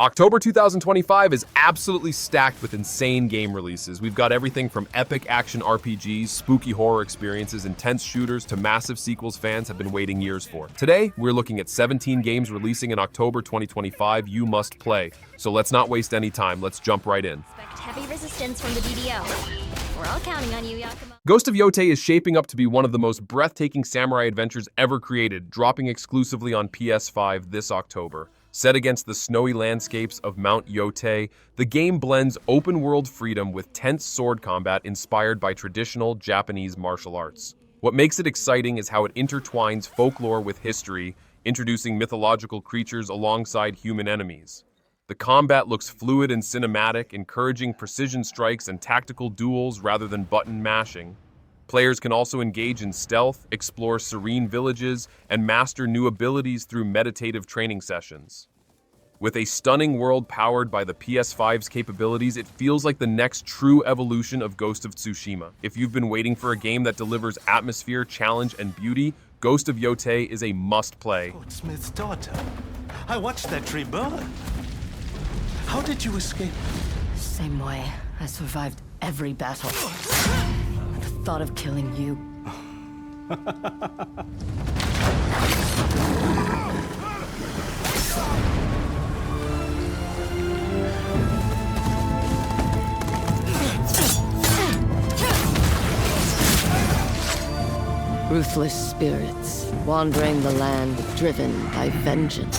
October 2025 is absolutely stacked with insane game releases. We've got everything from epic action RPGs, spooky horror experiences, intense shooters, to massive sequels fans have been waiting years for. Today, we're looking at 17 games releasing in October 2025 you must play. So let's not waste any time, let's jump right in. Expect heavy resistance from the BDO. We're all counting on you, Yakima. Ghost of Yotei is shaping up to be one of the most breathtaking samurai adventures ever created, dropping exclusively on PS5 this October. Set against the snowy landscapes of Mount Yotei, the game blends open-world freedom with tense sword combat inspired by traditional Japanese martial arts. What makes it exciting is how it intertwines folklore with history, introducing mythological creatures alongside human enemies. The combat looks fluid and cinematic, encouraging precision strikes and tactical duels rather than button mashing. Players can also engage in stealth, explore serene villages, and master new abilities through meditative training sessions. With a stunning world powered by the PS5's capabilities, it feels like the next true evolution of Ghost of Tsushima. If you've been waiting for a game that delivers atmosphere, challenge, and beauty, Ghost of Yotei is a must-play. Smith's daughter. I watched that tree burn. How did you escape? Same way. I survived every battle. The thought of killing you. Ruthless spirits, wandering the land, driven by vengeance.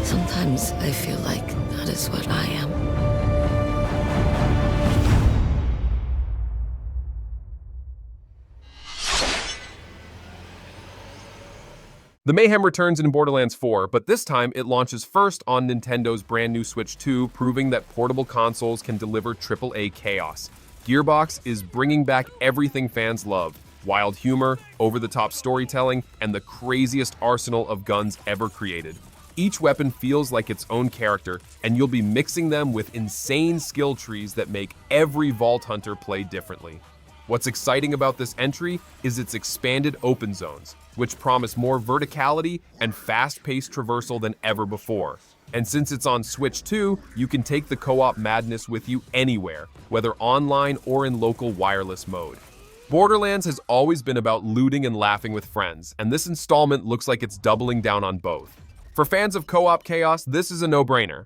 Sometimes I feel like that is what I am. The mayhem returns in Borderlands 4, but this time it launches first on Nintendo's brand new Switch 2, proving that portable consoles can deliver AAA chaos. Gearbox is bringing back everything fans love: wild humor, over-the-top storytelling, and the craziest arsenal of guns ever created. Each weapon feels like its own character, and you'll be mixing them with insane skill trees that make every Vault Hunter play differently. What's exciting about this entry is its expanded open zones, which promise more verticality and fast-paced traversal than ever before. And since it's on Switch 2, you can take the co-op madness with you anywhere, whether online or in local wireless mode. Borderlands has always been about looting and laughing with friends, and this installment looks like it's doubling down on both. For fans of co-op chaos, this is a no-brainer.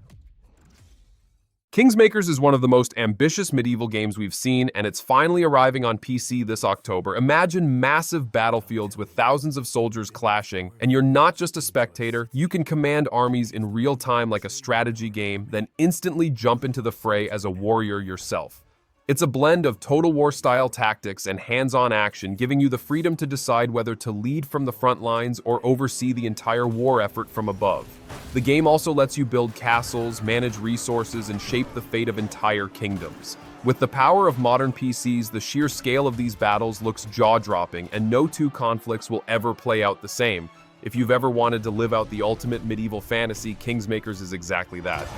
Kingsmakers is one of the most ambitious medieval games we've seen, and it's finally arriving on PC this October. Imagine massive battlefields with thousands of soldiers clashing, and you're not just a spectator, you can command armies in real time like a strategy game, then instantly jump into the fray as a warrior yourself. It's a blend of Total War-style tactics and hands-on action, giving you the freedom to decide whether to lead from the front lines or oversee the entire war effort from above. The game also lets you build castles, manage resources, and shape the fate of entire kingdoms. With the power of modern PCs, the sheer scale of these battles looks jaw-dropping, and no two conflicts will ever play out the same. If you've ever wanted to live out the ultimate medieval fantasy, Kingsmakers is exactly that.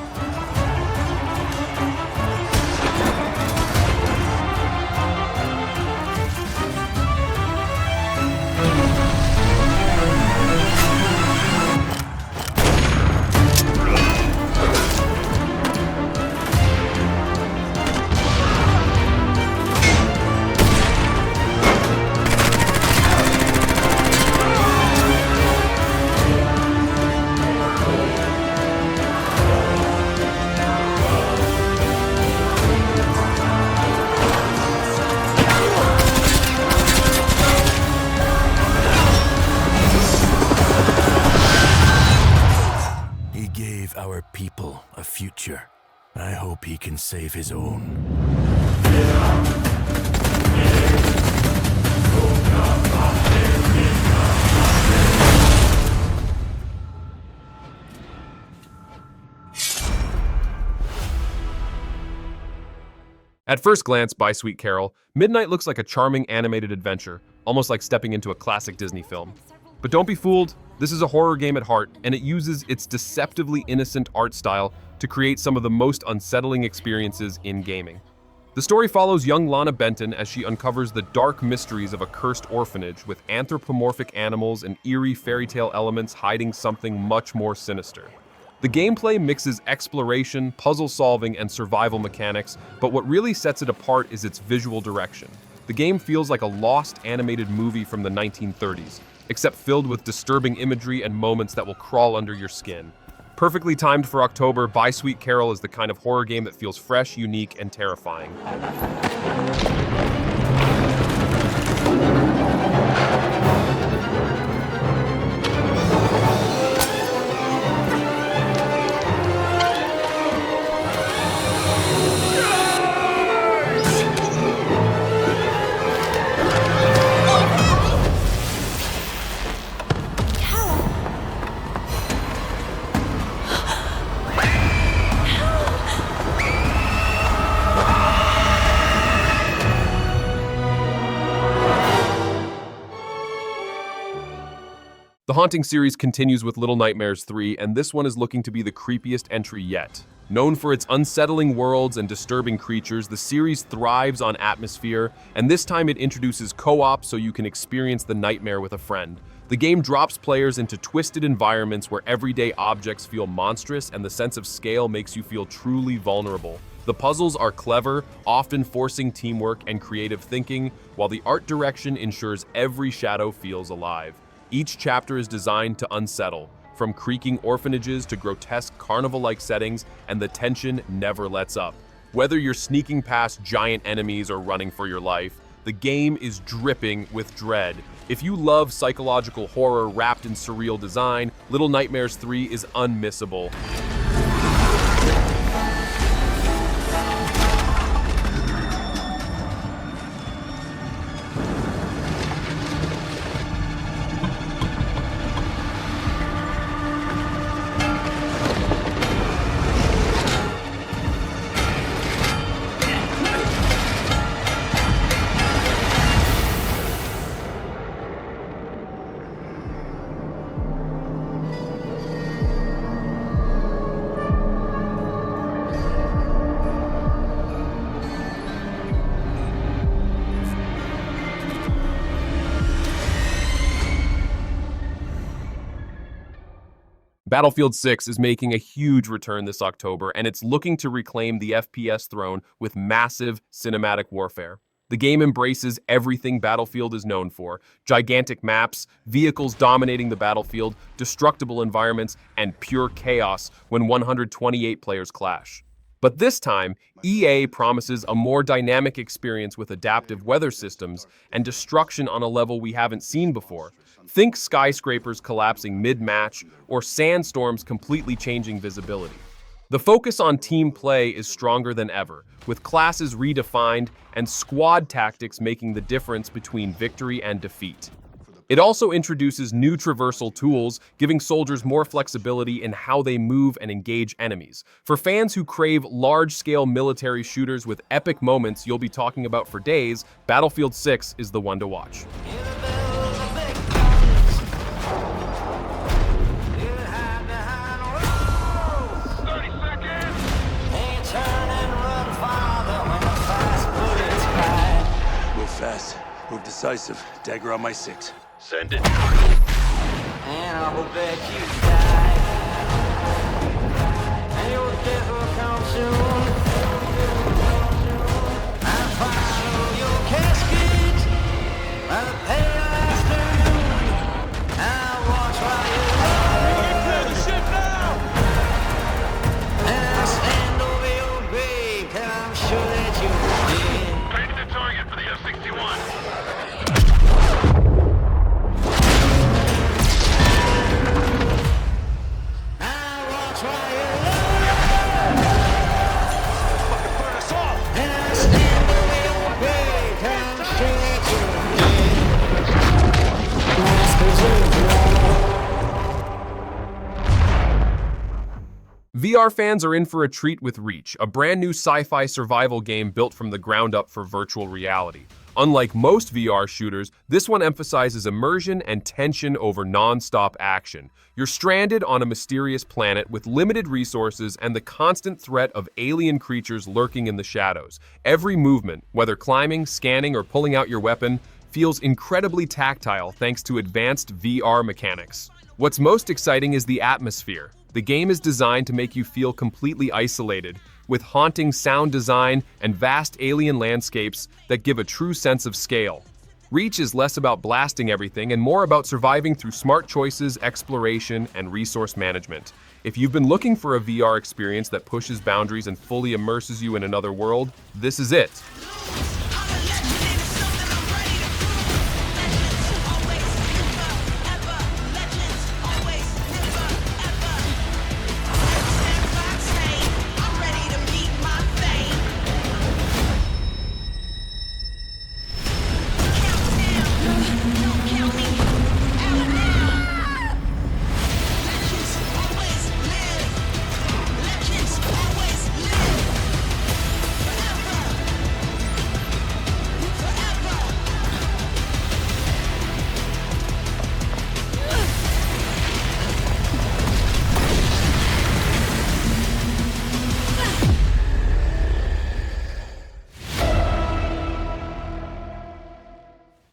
Our people a future. I hope he can save his own. At first glance, by Sweet Carole, Midnight looks like a charming animated adventure, almost like stepping into a classic Disney film. But don't be fooled, this is a horror game at heart, and it uses its deceptively innocent art style to create some of the most unsettling experiences in gaming. The story follows young Lana Benton as she uncovers the dark mysteries of a cursed orphanage with anthropomorphic animals and eerie fairy tale elements hiding something much more sinister. The gameplay mixes exploration, puzzle solving, and survival mechanics, but what really sets it apart is its visual direction. The game feels like a lost animated movie from the 1930s, except filled with disturbing imagery and moments that will crawl under your skin. Perfectly timed for October, Buy Sweet Carole is the kind of horror game that feels fresh, unique, and terrifying. The Haunting series continues with Little Nightmares 3, and this one is looking to be the creepiest entry yet. Known for its unsettling worlds and disturbing creatures, the series thrives on atmosphere, and this time it introduces co-op so you can experience the nightmare with a friend. The game drops players into twisted environments where everyday objects feel monstrous and the sense of scale makes you feel truly vulnerable. The puzzles are clever, often forcing teamwork and creative thinking, while the art direction ensures every shadow feels alive. Each chapter is designed to unsettle, from creaking orphanages to grotesque carnival-like settings, and the tension never lets up. Whether you're sneaking past giant enemies or running for your life, the game is dripping with dread. If you love psychological horror wrapped in surreal design, Little Nightmares 3 is unmissable. Battlefield 6 is making a huge return this October, and it's looking to reclaim the FPS throne with massive cinematic warfare. The game embraces everything Battlefield is known for: gigantic maps, vehicles dominating the battlefield, destructible environments, and pure chaos when 128 players clash. But this time, EA promises a more dynamic experience with adaptive weather systems and destruction on a level we haven't seen before. Think skyscrapers collapsing mid-match or sandstorms completely changing visibility. The focus on team play is stronger than ever, with classes redefined and squad tactics making the difference between victory and defeat. It also introduces new traversal tools, giving soldiers more flexibility in how they move and engage enemies. For fans who crave large-scale military shooters with epic moments you'll be talking about for days, Battlefield 6 is the one to watch. Fast, move decisive, dagger on my 6. Send it. And I hope that you die. And your death will come soon. I follow your casket by the pale afternoon. I watch while you clear the ship now. And I stand over your grave, 'cause I'm sure that you're dead. Paint the target for the F-61. VR fans are in for a treat with Reach, a brand new sci-fi survival game built from the ground up for virtual reality. Unlike most VR shooters, this one emphasizes immersion and tension over non-stop action. You're stranded on a mysterious planet with limited resources and the constant threat of alien creatures lurking in the shadows. Every movement, whether climbing, scanning, or pulling out your weapon, feels incredibly tactile thanks to advanced VR mechanics. What's most exciting is the atmosphere. The game is designed to make you feel completely isolated, with haunting sound design and vast alien landscapes that give a true sense of scale. Reach is less about blasting everything and more about surviving through smart choices, exploration, and resource management. If you've been looking for a VR experience that pushes boundaries and fully immerses you in another world, this is it.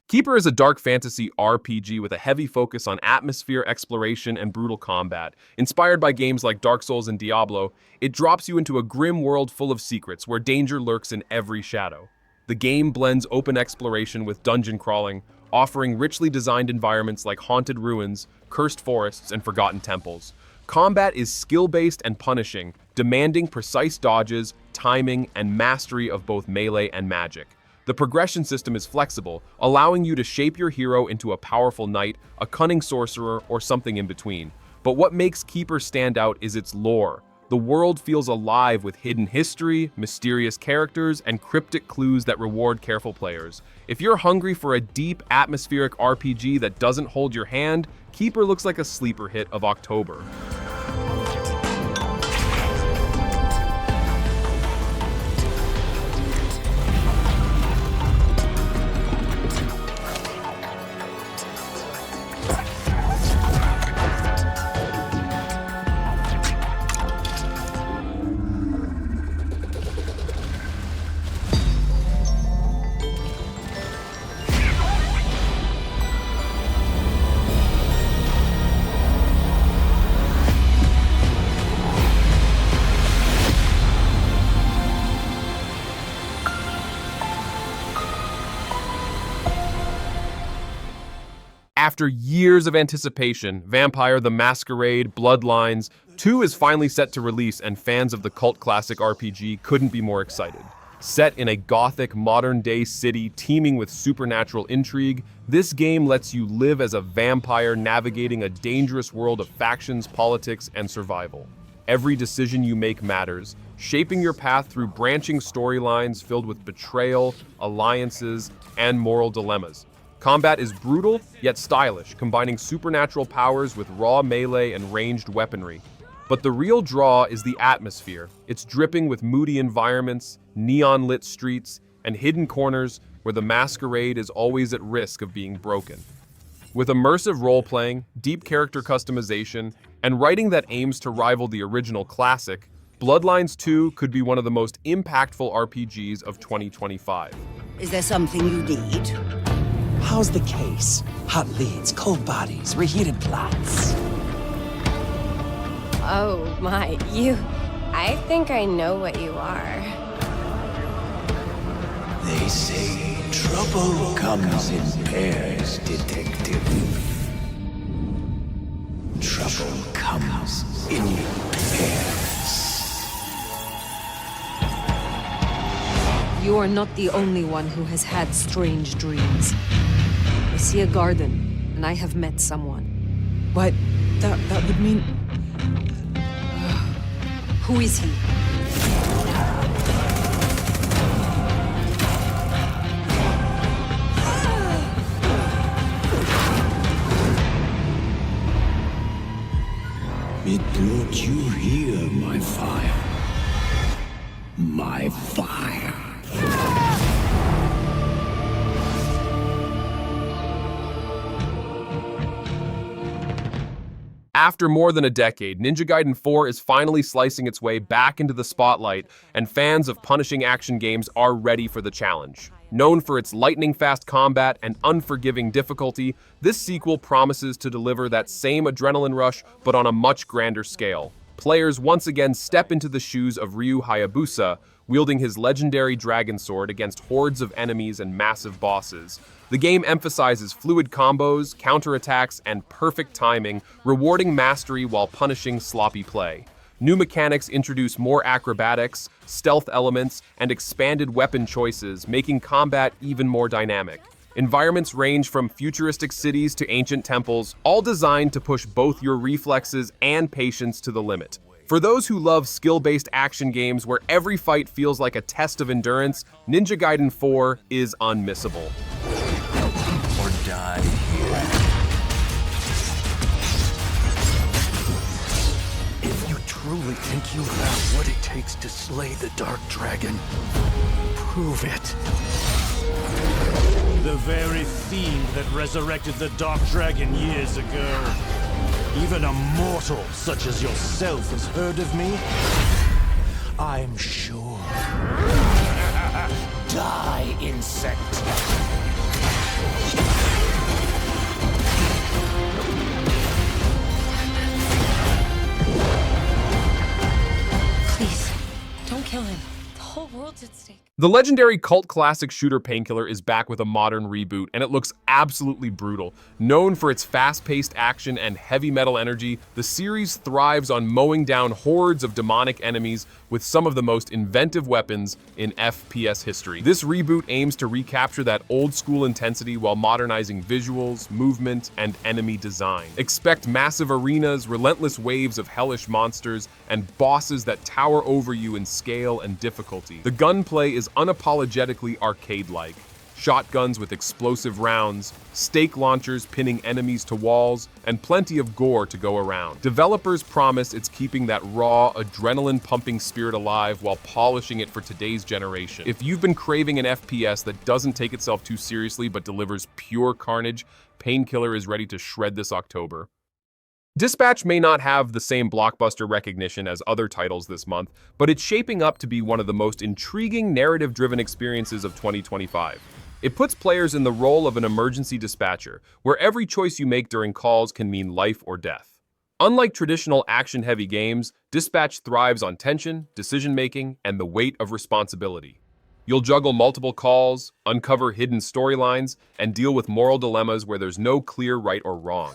Keeper is a dark fantasy RPG with a heavy focus on atmosphere, exploration, and brutal combat. Inspired by games like Dark Souls and Diablo, it drops you into a grim world full of secrets where danger lurks in every shadow. The game blends open exploration with dungeon crawling, offering richly designed environments like haunted ruins, cursed forests, and forgotten temples. Combat is skill-based and punishing, demanding precise dodges, timing, and mastery of both melee and magic. The progression system is flexible, allowing you to shape your hero into a powerful knight, a cunning sorcerer, or something in between. But what makes Keeper stand out is its lore. The world feels alive with hidden history, mysterious characters, and cryptic clues that reward careful players. If you're hungry for a deep, atmospheric RPG that doesn't hold your hand, Keeper looks like a sleeper hit of October. After years of anticipation, Vampire: The Masquerade, Bloodlines 2 is finally set to release, and fans of the cult classic RPG couldn't be more excited. Set in a gothic, modern-day city teeming with supernatural intrigue, this game lets you live as a vampire navigating a dangerous world of factions, politics, and survival. Every decision you make matters, shaping your path through branching storylines filled with betrayal, alliances, and moral dilemmas. Combat is brutal, yet stylish, combining supernatural powers with raw melee and ranged weaponry. But the real draw is the atmosphere. It's dripping with moody environments, neon-lit streets, and hidden corners where the Masquerade is always at risk of being broken. With immersive role-playing, deep character customization, and writing that aims to rival the original classic, Bloodlines 2 could be one of the most impactful RPGs of 2025. Is there something you need? How's the case? Hot leads, cold bodies, reheated plots. Oh my, I think I know what you are. They say trouble comes in pairs, detective. Trouble comes in pairs. You are not the only one who has had strange dreams. I see a garden, and I have met someone. But that would mean... Who is he? It brought you here, my fire. My fire. After more than a decade, Ninja Gaiden 4 is finally slicing its way back into the spotlight, and fans of punishing action games are ready for the challenge. Known for its lightning-fast combat and unforgiving difficulty, this sequel promises to deliver that same adrenaline rush, but on a much grander scale. Players once again step into the shoes of Ryu Hayabusa, wielding his legendary dragon sword against hordes of enemies and massive bosses. The game emphasizes fluid combos, counterattacks, and perfect timing, rewarding mastery while punishing sloppy play. New mechanics introduce more acrobatics, stealth elements, and expanded weapon choices, making combat even more dynamic. Environments range from futuristic cities to ancient temples, all designed to push both your reflexes and patience to the limit. For those who love skill-based action games where every fight feels like a test of endurance, Ninja Gaiden 4 is unmissable. Or die here. If you truly think you have what it takes to slay the Dark Dragon, prove it. The very fiend that resurrected the Dark Dragon years ago. Even a mortal such as yourself has heard of me? I'm sure. Die, insect. Please, don't kill him. The whole world's at stake. The legendary cult classic shooter Painkiller is back with a modern reboot, and it looks absolutely brutal. Known for its fast-paced action and heavy metal energy, the series thrives on mowing down hordes of demonic enemies with some of the most inventive weapons in FPS history. This reboot aims to recapture that old-school intensity while modernizing visuals, movement, and enemy design. Expect massive arenas, relentless waves of hellish monsters, and bosses that tower over you in scale and difficulty. The gunplay is unapologetically arcade-like. Shotguns with explosive rounds, stake launchers pinning enemies to walls, and plenty of gore to go around. Developers promise it's keeping that raw, adrenaline-pumping spirit alive while polishing it for today's generation. If you've been craving an FPS that doesn't take itself too seriously but delivers pure carnage, Painkiller is ready to shred this October. Dispatch may not have the same blockbuster recognition as other titles this month, but it's shaping up to be one of the most intriguing narrative-driven experiences of 2025. It puts players in the role of an emergency dispatcher, where every choice you make during calls can mean life or death. Unlike traditional action-heavy games, Dispatch thrives on tension, decision-making, and the weight of responsibility. You'll juggle multiple calls, uncover hidden storylines, and deal with moral dilemmas where there's no clear right or wrong.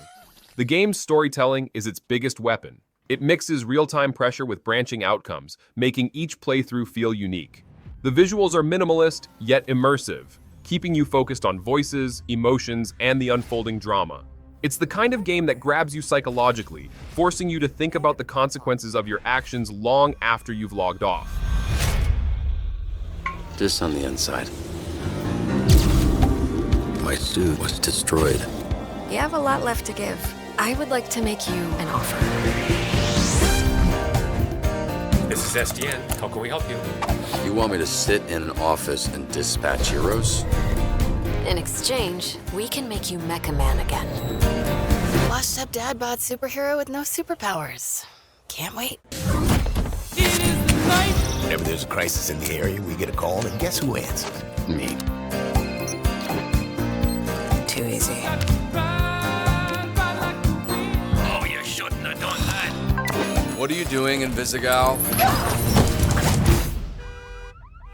The game's storytelling is its biggest weapon. It mixes real-time pressure with branching outcomes, making each playthrough feel unique. The visuals are minimalist, yet immersive, keeping you focused on voices, emotions, and the unfolding drama. It's the kind of game that grabs you psychologically, forcing you to think about the consequences of your actions long after you've logged off. This on the inside. My suit was destroyed. You have a lot left to give. I would like to make you an offer. This is SDN. How can we help you? You want me to sit in an office and dispatch heroes? In exchange, we can make you Mecha Man again. Washed up dad bod superhero with no superpowers. Can't wait. Whenever there's a crisis in the area, we get a call, and guess who answers? Me. Too easy. Oh, you shouldn't have done that. What are you doing in Visigal?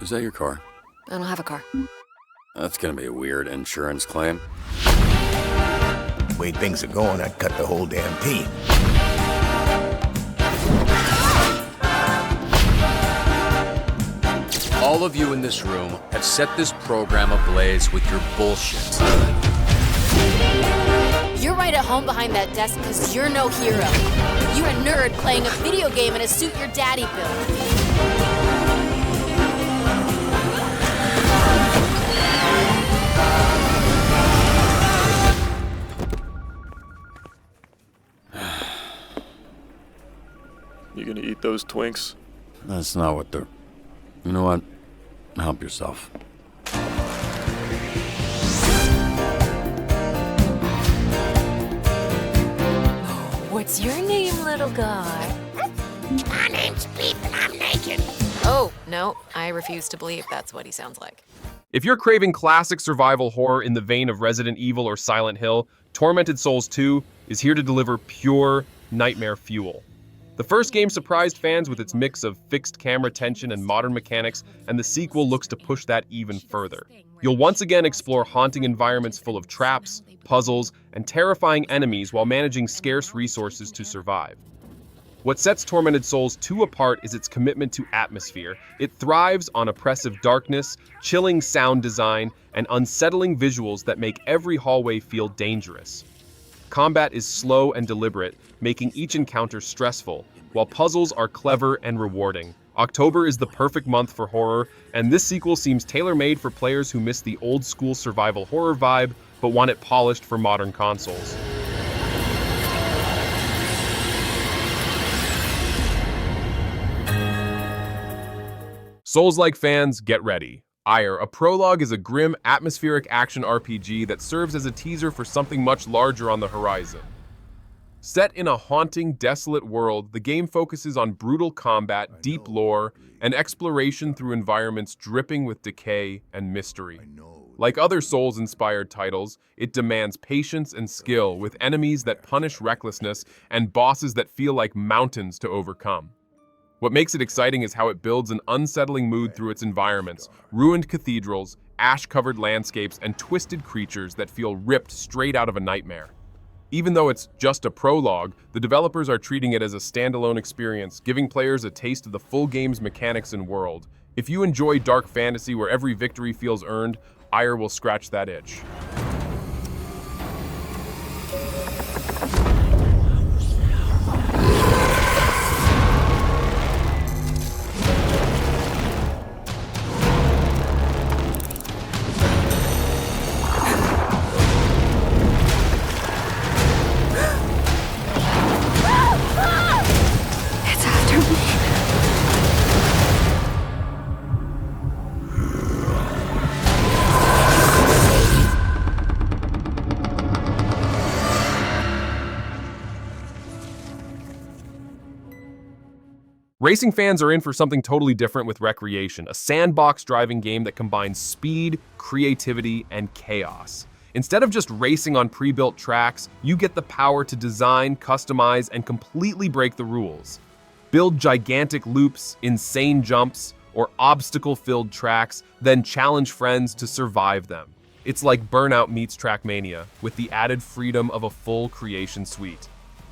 Is that your car? I don't have a car. That's gonna be a weird insurance claim. The way things are going, I'd cut the whole damn team. All of you in this room have set this program ablaze with your bullshit. You're right at home behind that desk because you're no hero. You're a nerd playing a video game in a suit your daddy built. You gonna eat those Twinks? That's not what they're... You know what? Help yourself. No What's your name, little guy? My name's Beep and I'm naked. Oh, no, I refuse to believe that's what he sounds like. If you're craving classic survival horror in the vein of Resident Evil or Silent Hill, Tormented Souls 2 is here to deliver pure nightmare fuel. The first game surprised fans with its mix of fixed camera tension and modern mechanics, and the sequel looks to push that even further. You'll once again explore haunting environments full of traps, puzzles, and terrifying enemies while managing scarce resources to survive. What sets Tormented Souls 2 apart is its commitment to atmosphere. It thrives on oppressive darkness, chilling sound design, and unsettling visuals that make every hallway feel dangerous. Combat is slow and deliberate, making each encounter stressful, while puzzles are clever and rewarding. October is the perfect month for horror, and this sequel seems tailor-made for players who miss the old-school survival horror vibe, but want it polished for modern consoles. Souls-like fans, get ready. Ire, a Prologue is a grim, atmospheric action RPG that serves as a teaser for something much larger on the horizon. Set in a haunting, desolate world, the game focuses on brutal combat, deep lore, and exploration through environments dripping with decay and mystery. Like other Souls-inspired titles, it demands patience and skill with enemies that punish recklessness and bosses that feel like mountains to overcome. What makes it exciting is how it builds an unsettling mood through its environments, ruined cathedrals, ash-covered landscapes, and twisted creatures that feel ripped straight out of a nightmare. Even though it's just a prologue, the developers are treating it as a standalone experience, giving players a taste of the full game's mechanics and world. If you enjoy dark fantasy where every victory feels earned, Ire will scratch that itch. Racing fans are in for something totally different with Wreckreation, a sandbox driving game that combines speed, creativity, and chaos. Instead of just racing on pre-built tracks, you get the power to design, customize, and completely break the rules. Build gigantic loops, insane jumps, or obstacle-filled tracks, then challenge friends to survive them. It's like Burnout meets Trackmania, with the added freedom of a full creation suite.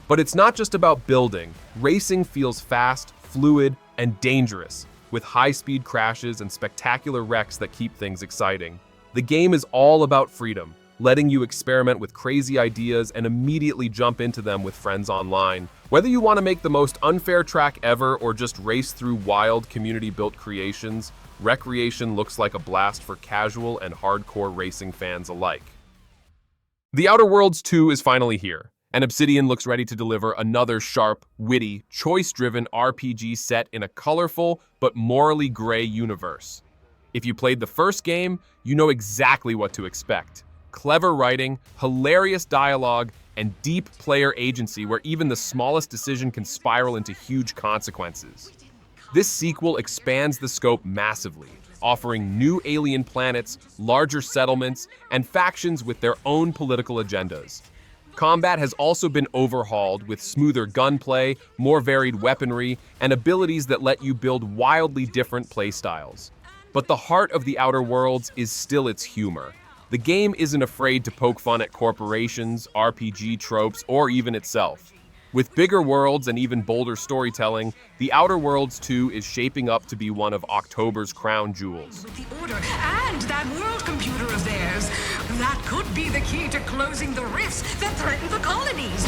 But it's not just about building. Racing feels fast, fluid, and dangerous, with high-speed crashes and spectacular wrecks that keep things exciting. The game is all about freedom, letting you experiment with crazy ideas and immediately jump into them with friends online. Whether you want to make the most unfair track ever or just race through wild, community-built creations, Wreckreation looks like a blast for casual and hardcore racing fans alike. The Outer Worlds 2 is finally here, and Obsidian looks ready to deliver another sharp, witty, choice-driven RPG set in a colorful but morally gray universe. If you played the first game, you know exactly what to expect. Clever writing, hilarious dialogue, and deep player agency where even the smallest decision can spiral into huge consequences. This sequel expands the scope massively, offering new alien planets, larger settlements, and factions with their own political agendas. Combat has also been overhauled with smoother gunplay, more varied weaponry, and abilities that let you build wildly different playstyles. But the heart of the Outer Worlds is still its humor. The game isn't afraid to poke fun at corporations, RPG tropes, or even itself. With bigger worlds and even bolder storytelling, The Outer Worlds 2 is shaping up to be one of October's crown jewels. With the Order and that world computer of theirs, that could be the key to closing the rifts that threaten the colonies.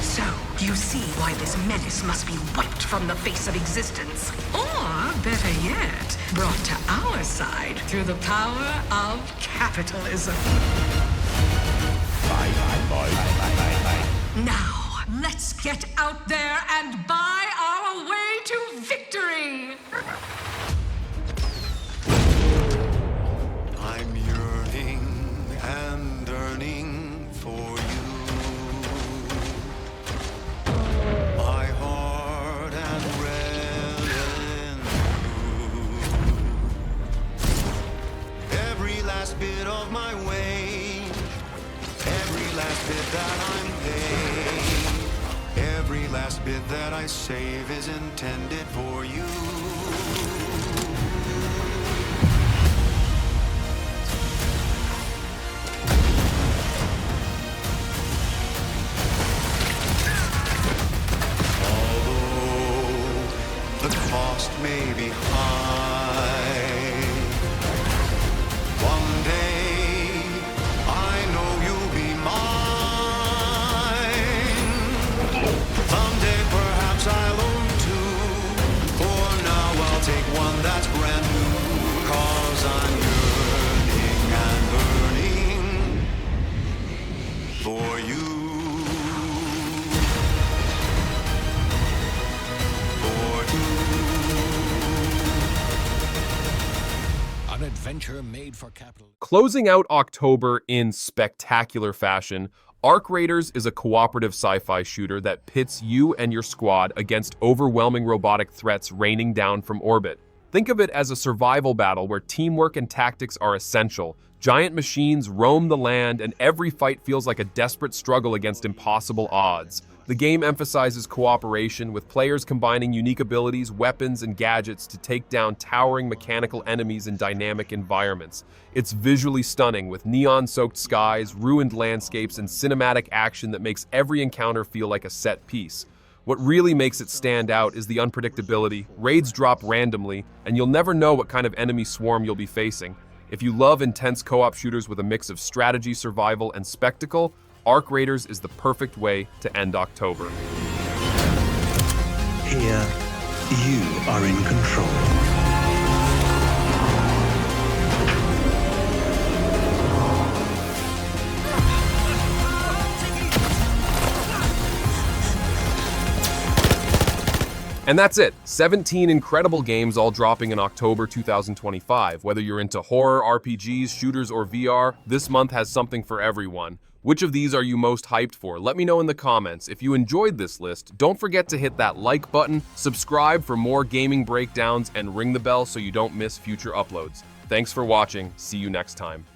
So, you see why this menace must be wiped from the face of existence. Or, better yet, brought to our side through the power of capitalism. Now, let's get out there and buy our way to victory! I'm yearning and yearning for you. that I'm paid. Every last bit that I save is intended for you. Although the cost may be high, one day I know you'll be mine. Someday perhaps I'll own two. For now I'll take one that's brand new. 'Cause I'm yearning and burning for you. An adventure made for capital. Closing out October in spectacular fashion, Arc Raiders is a cooperative sci-fi shooter that pits you and your squad against overwhelming robotic threats raining down from orbit. Think of it as a survival battle where teamwork and tactics are essential. Giant machines roam the land, and every fight feels like a desperate struggle against impossible odds. The game emphasizes cooperation, with players combining unique abilities, weapons, and gadgets to take down towering mechanical enemies in dynamic environments. It's visually stunning, with neon-soaked skies, ruined landscapes, and cinematic action that makes every encounter feel like a set piece. What really makes it stand out is the unpredictability. Raids drop randomly, and you'll never know what kind of enemy swarm you'll be facing. If you love intense co-op shooters with a mix of strategy, survival, and spectacle, Arc Raiders is the perfect way to end October. Here, you are in control. And that's it. 17 incredible games all dropping in October 2025. Whether you're into horror, RPGs, shooters, or VR, this month has something for everyone. Which of these are you most hyped for? Let me know in the comments. If you enjoyed this list, don't forget to hit that like button, subscribe for more gaming breakdowns, and ring the bell so you don't miss future uploads. Thanks for watching. See you next time.